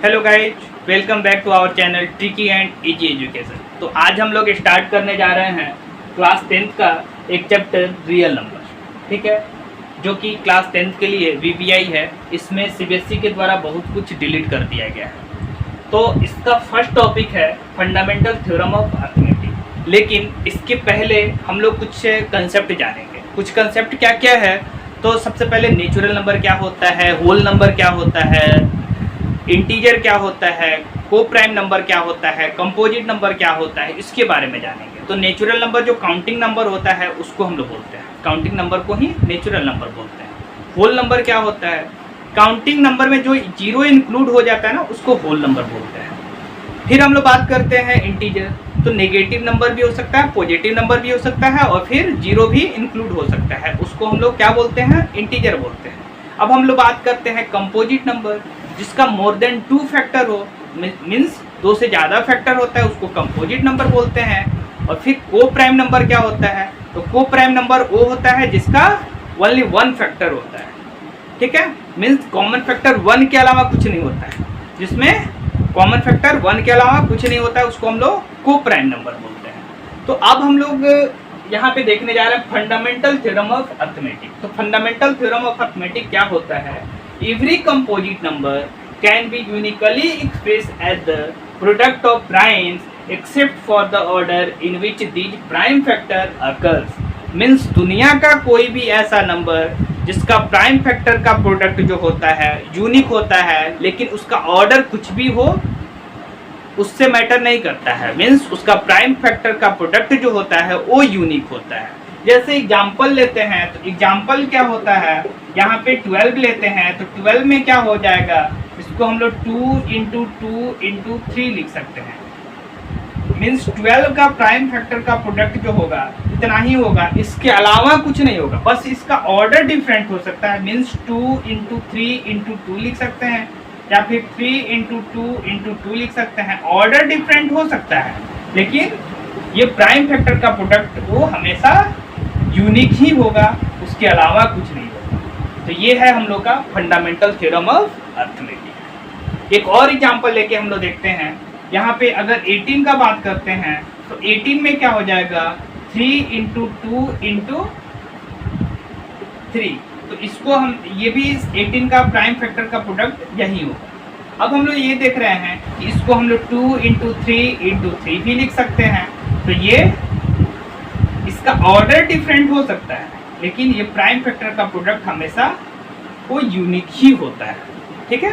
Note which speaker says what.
Speaker 1: Hello guys, welcome back to our channel tricky and easy education. तो आज हम लोग स्टार्ट करने जा रहे हैं क्लास 10th का एक चैप्टर रियल नंबर, ठीक है, जो कि क्लास 10th के लिए वीवीआई है। इसमें सीबीएसई के द्वारा बहुत कुछ डिलीट कर दिया गया है। तो इसका फर्स्ट टॉपिक है फंडामेंटल थ्योरम ऑफ अर्थमेटिक। लेकिन इसके पहले हम लोग कुछ कंसेप्ट जानेंगे। कुछ कंसेप्ट क्या क्या है, तो सबसे पहले नेचुरल नंबर क्या होता है, होल नंबर क्या होता है, इंटीजर क्या होता है, को प्राइम नंबर क्या होता है, कंपोजिट नंबर क्या होता है, इसके बारे में जानेंगे। तो नेचुरल नंबर जो काउंटिंग नंबर होता है उसको हम लोग बोलते हैं, काउंटिंग नंबर को ही नेचुरल नंबर बोलते हैं। होल नंबर क्या होता है, काउंटिंग नंबर में जो जीरो इंक्लूड हो जाता है ना, उसको होल नंबर बोलते हैं। फिर हम लोग बात करते हैं इंटीजर। तो नेगेटिव नंबर भी हो सकता है, पॉजिटिव नंबर भी हो सकता है, और फिर जीरो भी इंक्लूड हो सकता है, उसको हम लोग क्या बोलते हैं, इंटीजर बोलते हैं। अब हम लोग बात करते हैं कंपोजिट नंबर, जिसका मोर देन 2 फैक्टर हो, मीन्स 2 से ज़्यादा फैक्टर होता है, उसको कंपोजिट नंबर बोलते हैं। और फिर को प्राइम नंबर क्या होता है, तो को प्राइम नंबर वो होता है जिसका ओनली 1 फैक्टर होता है, ठीक है, मीन्स कॉमन फैक्टर 1 के अलावा कुछ नहीं होता है। जिसमें कॉमन फैक्टर 1 के अलावा कुछ नहीं होता है, उसको हम लोग को प्राइम नंबर बोलते हैं। तो अब हम लोग यहाँ पे देखने जा रहे हैं फंडामेंटल थ्योरम ऑफ अर्थमेटिक। तो फंडामेंटल थ्योरम ऑफ अर्थमेटिक क्या होता है, every composite number can be uniquely expressed as the product of primes except for the order in which these prime factor occurs। Means दुनिया का कोई भी ऐसा number जिसका प्राइम फैक्टर का प्रोडक्ट जो होता है यूनिक होता है, लेकिन उसका ऑर्डर कुछ भी हो उससे मैटर नहीं करता है। मीन्स उसका प्राइम फैक्टर का प्रोडक्ट जो होता है वो यूनिक होता है। जैसे एग्जाम्पल लेते हैं, तो एग्जाम्पल क्या होता है, यहाँ पे 12 लेते हैं, तो 12 में क्या हो जाएगा, इसको हम लोग 2 × 2 × 3 लिख सकते हैं। मीन्स 12 का प्राइम फैक्टर का प्रोडक्ट जो होगा इतना ही होगा, इसके अलावा कुछ नहीं होगा, बस इसका ऑर्डर डिफरेंट हो सकता है। मीन्स 2 × 3 × 2 लिख सकते हैं, या फिर 3 × 2 × 2 लिख सकते हैं। ऑर्डर डिफरेंट हो सकता है, लेकिन ये प्राइम फैक्टर का प्रोडक्ट वो हमेशा यूनिक ही होगा, उसके अलावा कुछ नहीं होगा। तो ये है हम लोग का फंडामेंटल थ्योरम ऑफ अर्थमेटिक। एक और एग्जांपल लेके हम लोग देखते हैं। यहाँ पे अगर 18 का बात करते हैं, तो 18 में क्या हो जाएगा, 3 × 2 × 3। तो इसको हम ये भी 18 का प्राइम फैक्टर का प्रोडक्ट यही होगा। अब हम लोग ये देख रहे हैं कि इसको हम लोग 2 × 3 × 3 भी लिख सकते हैं। तो ये इसका ऑर्डर डिफरेंट हो सकता है, लेकिन ये प्राइम फैक्टर का प्रोडक्ट हमेशा वो यूनिक ही होता है, ठीक है।